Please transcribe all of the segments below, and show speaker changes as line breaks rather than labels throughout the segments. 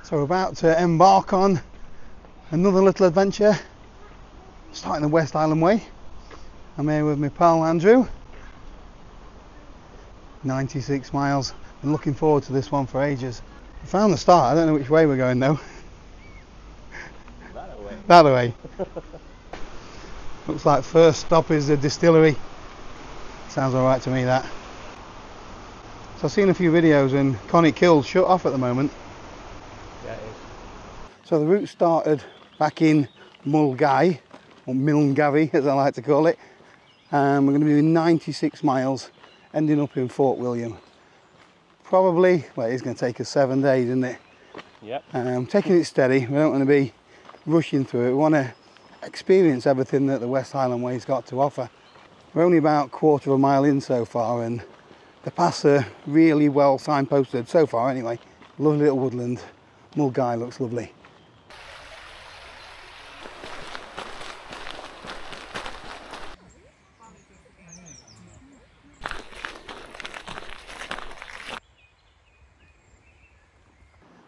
So we're about to embark on another little adventure, starting the West Highland Way. I'm here with my pal Andrew. 96 miles. Been looking forward to this one for ages. I found the start. I don't know which way we're going though.
That way.
That way. Looks like first stop is the distillery. Sounds alright to me, that. So I've seen a few videos and Connie Kill's shut off at the moment.
Yeah, it is.
So the route started back in Mulgai, or Milngavie as I like to call it. We're going to be doing 96 miles, ending up in Fort William. Probably, well, it's going to take us 7 days, isn't it?
Yep.
Taking it steady. We don't want to be rushing through it. We want to experience everything that the West Highland Way's got to offer. We're only about a quarter of a mile in so far, and the paths are really well signposted so far anyway. Lovely little woodland. Mulgai looks lovely.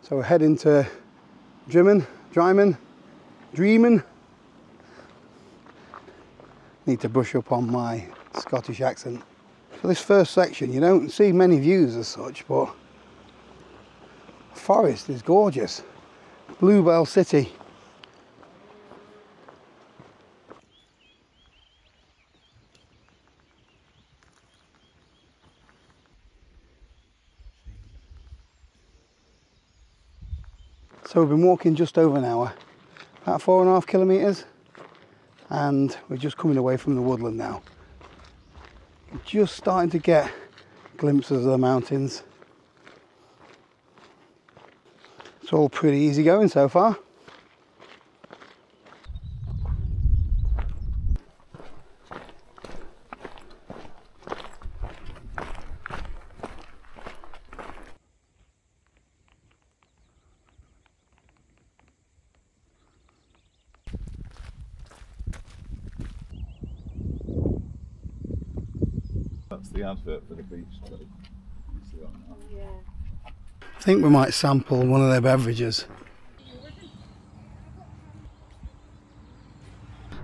So we're heading to Dreamin. Need to brush up on my Scottish accent. For this first section, you don't see many views as such, but the forest is gorgeous. Bluebell City. So we've been walking just over an hour, about 4.5 kilometres, and we're just coming away from the woodland now. Just starting to get glimpses of the mountains. It's all pretty easy going so far.
That's the advert for the beach club. You see that now?
Yeah.
I think we might sample one of their beverages.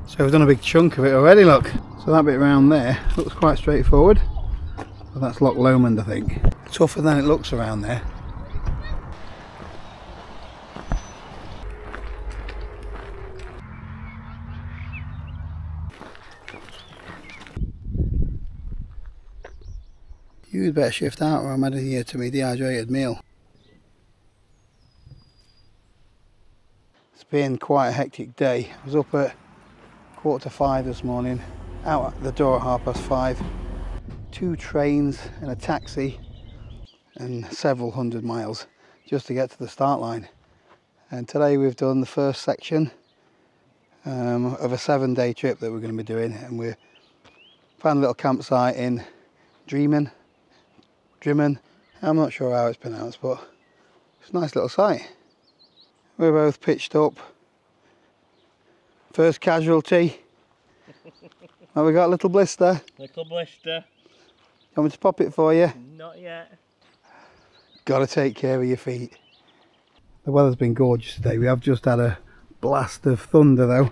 So we've done a big chunk of it already, look. So that bit around there looks quite straightforward. But that's Loch Lomond, I think. Tougher than it looks around there. You'd better shift out or I'm adding here to my dehydrated meal. It's been quite a hectic day. I was up at 4:45 this morning, out at the door at 5:30. 2 trains and a taxi and several hundred miles just to get to the start line. And today we've done the first section of a 7-day trip that we're going to be doing, and we found a little campsite in Dreamin. I'm not sure how it's pronounced, but it's a nice little site. We're both pitched up. First casualty. Oh, we got a little blister.
Little blister.
Want me to pop it for you?
Not yet.
Gotta take care of your feet. The weather's been gorgeous today. We have just had a blast of thunder though.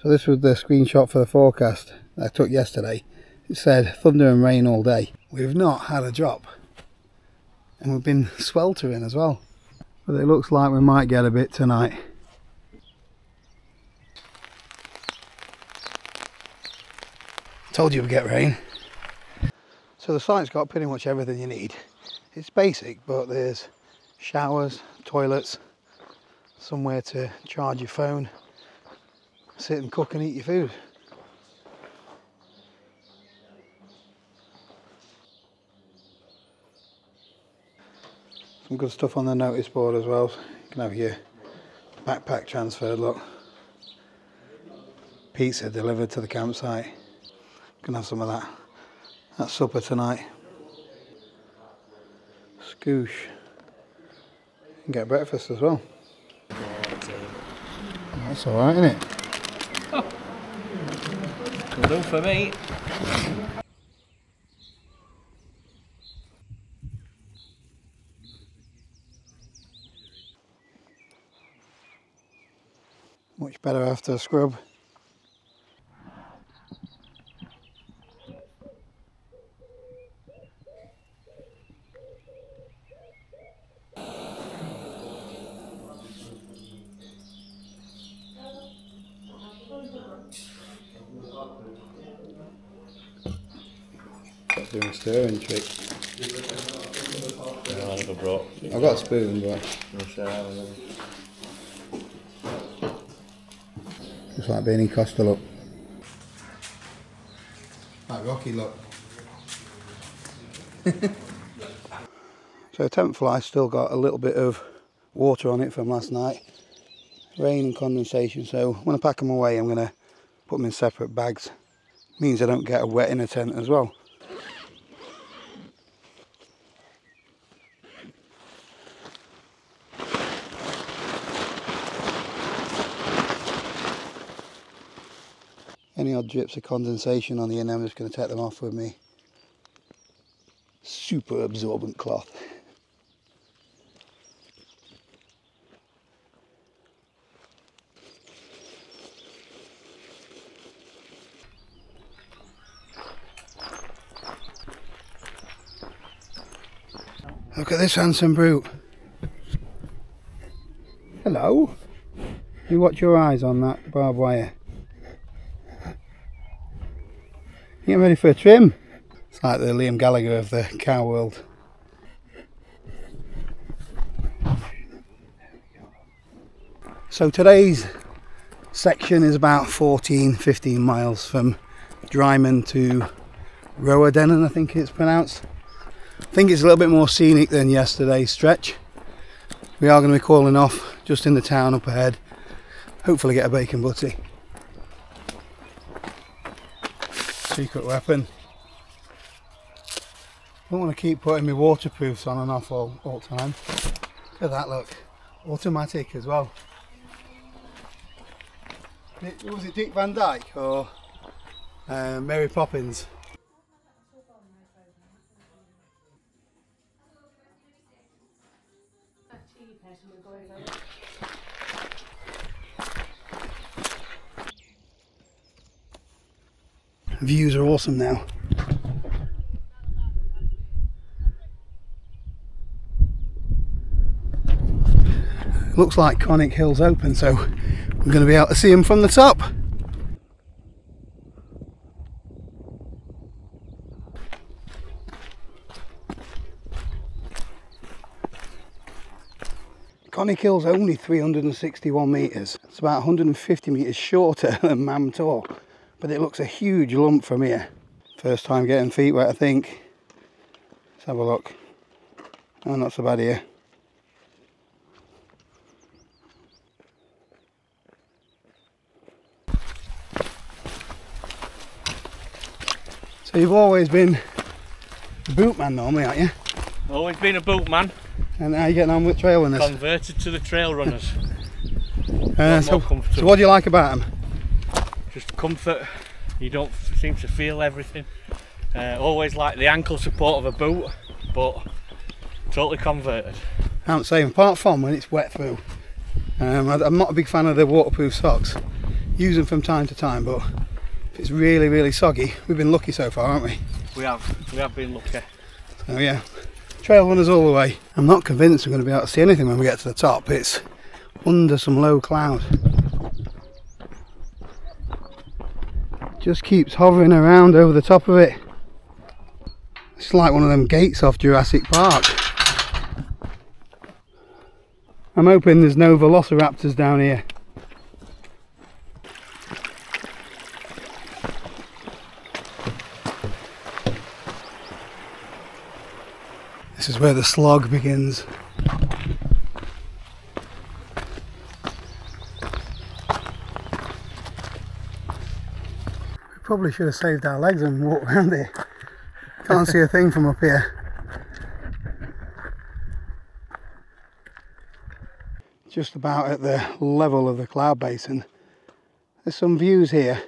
So this was the screenshot for the forecast that I took yesterday. It said thunder and rain all day. We've not had a drop. And we've been sweltering as well. But it looks like we might get a bit tonight. Told you we'd get rain. So the site's got pretty much everything you need. It's basic, but there's showers, toilets, somewhere to charge your phone, sit and cook and eat your food. Some good stuff on the notice board as well. You can have your backpack transferred, look. Pizza delivered to the campsite. You can have some of that. That's supper tonight. Scoosh. You can get breakfast as well. That's alright, isn't it?
Oh. Will do for me.
Much better after a scrub. Doing a stirring trick.
No, I never brought.
I've got a spoon, but
No share.
just like Beanie Costa look. Like Rocky look. So tent fly's still got a little bit of water on it from last night. Rain and condensation, so when I pack them away I'm going to put them in separate bags. Means I don't get a wet in a tent as well. Any odd drips of condensation on the end, I'm just going to take them off with me super absorbent cloth. Look at this handsome brute. Hello. You watch your eyes on that barbed wire. Getting ready for a trim. It's like the Liam Gallagher of the cow world. So today's section is about 14-15 miles from Dryman to Roadennen, I think it's pronounced. I think it's a little bit more scenic than yesterday's stretch. We are going to be calling off just in the town up ahead. Hopefully get a bacon butty. Secret weapon. Don't want to keep putting my waterproofs on and off all the time. Look at that, look. Automatic as well. Was it Dick Van Dyke or Mary Poppins? The views are awesome now. Looks like Conic Hill's open, so we're going to be able to see them from the top. Conic Hill's only 361 metres. It's about 150 metres shorter than Mam Tor, but it looks a huge lump from here. First time getting feet wet, I think. Let's have a look. Oh, not so bad here. So you've always been a boot man normally, aren't you?
Always been a boot man.
And how are you getting on with trail runners?
Converted to the trail runners.
So what do you like about them?
Just comfort. You don't seem to feel everything. Always like the ankle support of a boot, but totally converted.
I'm saying, apart from when it's wet through. I'm not a big fan of the waterproof socks. Use them from time to time, but if it's really, really soggy, we've been lucky so far, haven't we?
We have been lucky.
So yeah, trail runners all the way. I'm not convinced we're going to be able to see anything when we get to the top. It's under some low cloud. Just keeps hovering around over the top of it. It's like one of them gates off Jurassic Park. I'm hoping there's no velociraptors down here. This is where the slog begins. We probably should have saved our legs and walked around here. Can't see a thing from up here. Just about at the level of the cloud basin. There's some views here.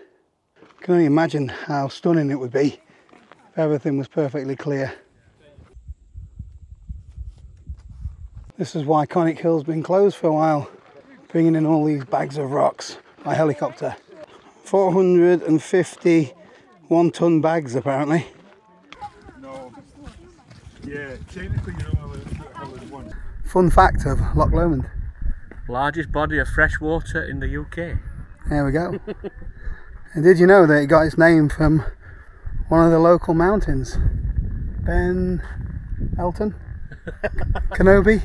I can only imagine how stunning it would be if everything was perfectly clear. This is why Conic Hill's been closed for a while. bringing in all these bags of rocks by helicopter. 450 1-ton bags apparently.
No. Yeah, technically you're only allowed to put one.
Fun fact of Loch Lomond.
Largest body of fresh water in the UK.
There we go. And did you know that it got its name from one of the local mountains? Ben Elton? Kenobi?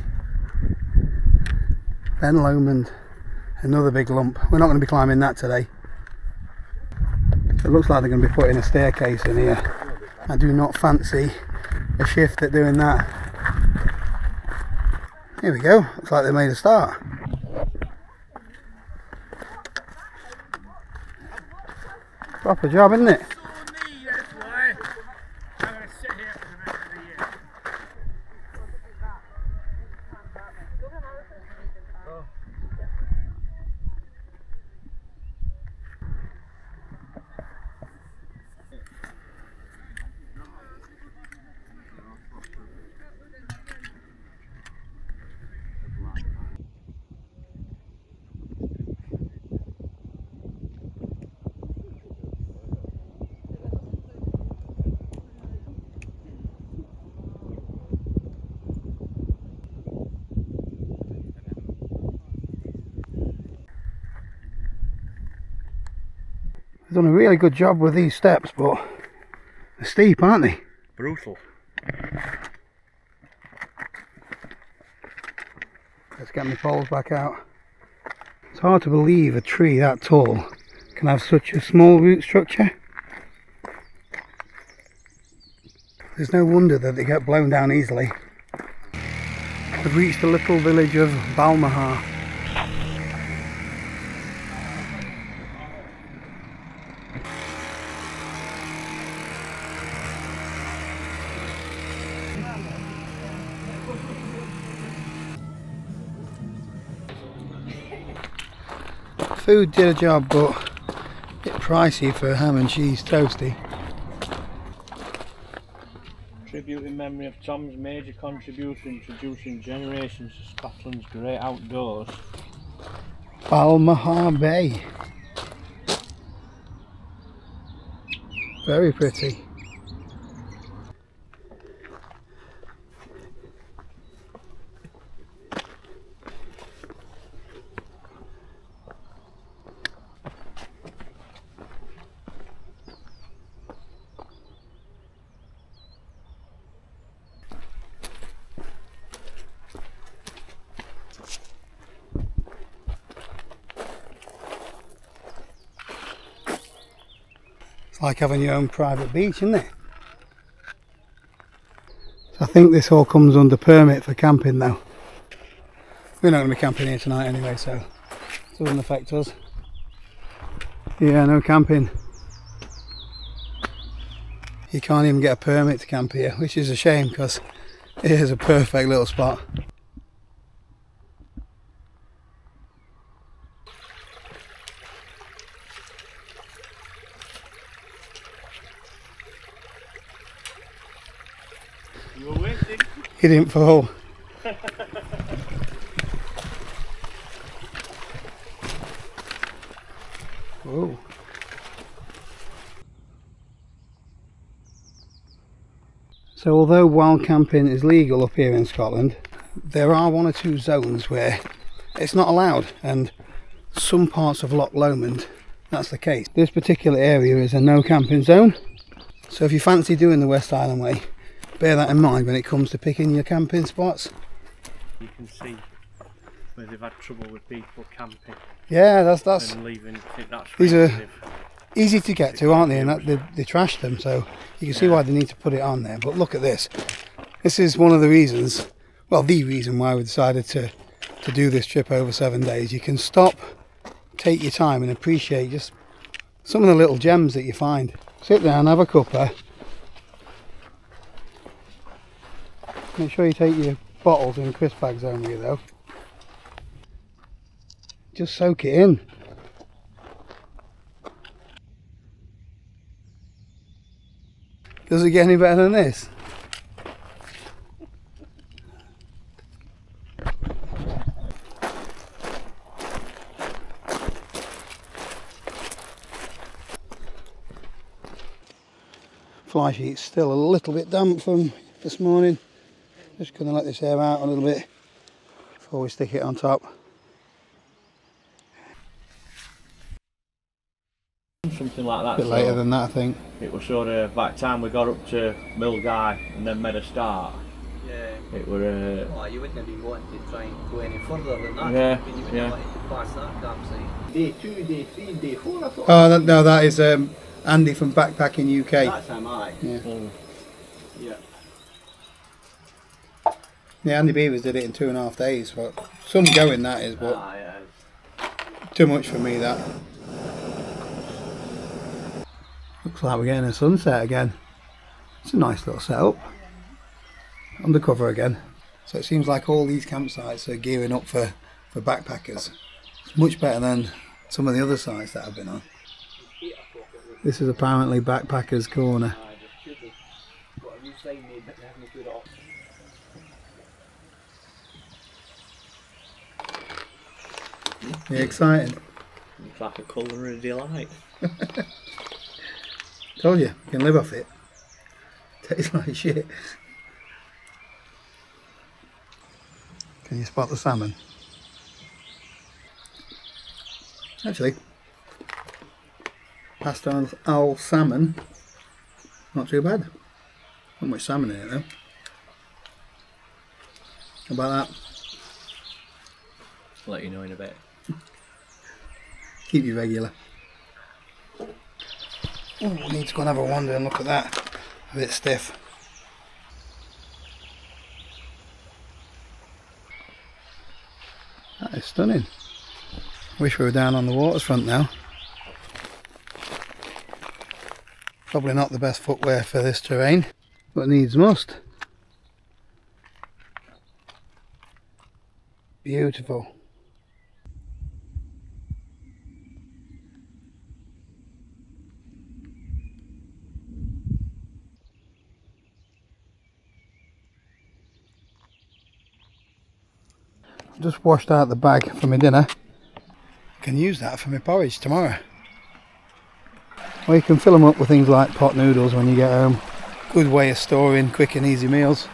Ben Lomond. Another big lump. We're not going to be climbing that today. It looks like they're going to be putting a staircase in here. I do not fancy a shift at doing that. Here we go. Looks like they made a start. Proper job, isn't it? They've done a really good job with these steps, but they're steep, aren't they?
Brutal.
Let's get my poles back out. It's hard to believe a tree that tall can have such a small root structure. There's no wonder that they get blown down easily. We've reached the little village of Balmahar. Food did a job, but a bit pricey for a ham and cheese toasty.
Tribute in memory of Tom's major contribution introducing generations to Scotland's great outdoors.
Balmahar Bay. Very pretty. It's like having your own private beach, isn't it? So I think this all comes under permit for camping though. We're not going to be camping here tonight anyway, so it doesn't affect us. Yeah, no camping. You can't even get a permit to camp here, which is a shame because it is a perfect little spot.
You were waiting.
He didn't fall. Whoa. So although wild camping is legal up here in Scotland, there are one or two zones where it's not allowed, and some parts of Loch Lomond that's the case. This particular area is a no camping zone, so if you fancy doing the West Highland Way, bear that in mind when it comes to picking your camping spots.
You can see where they've had trouble with people camping.
Yeah, that's
and leaving. I think that's
these are easy to get to, aren't they? And they trash them, so you can see why they need to put it on there. But look at this. This is one of the reasons, well, the reason why we decided to do this trip over 7 days. You can stop, take your time and appreciate just some of the little gems that you find. Sit down, have a cuppa. Make sure you take your bottles and crisp bags home with you though. Just soak it in. Does it get any better than this? fly sheet's still a little bit damp from this morning. Just going to let this air out a little bit before we stick it on top.
Something like that.
A bit later than that, I think.
It was sort of by the time we got up to Milguy and then made a start. Yeah. It were.
Well, you wouldn't have been wanting to try and go any further than that.
Yeah.
You wouldn't have wanted to pass that campsite. Day 2, day 3, day 4. I thought.
Oh no, that is Andy from Backpacking UK.
That's him, aye.
Yeah.
Yeah.
Yeah, Andy Beavers did it in 2.5 days. But some going that is, but too much for me that. Looks like we're getting a sunset again. It's a nice little setup. Undercover again. So it seems like all these campsites are gearing up for backpackers. It's much better than some of the other sites that I've been on. This is apparently Backpackers Corner. Yeah, exciting.
It's like a culinary delight.
Told you, you can live off it. Tastes like shit. Can you spot the salmon? Actually, past our salmon, not too bad. Not much salmon in it though. How about that?
I'll let you know in a bit.
Keep you regular. Oh, we need to go and have a wander and look at that. A bit stiff. That is stunning. Wish we were down on the waterfront now. Probably not the best footwear for this terrain, but needs must. Beautiful. Just washed out the bag for my dinner. I can use that for my porridge tomorrow. Or you can fill them up with things like pot noodles when you get home. Good way of storing quick and easy meals.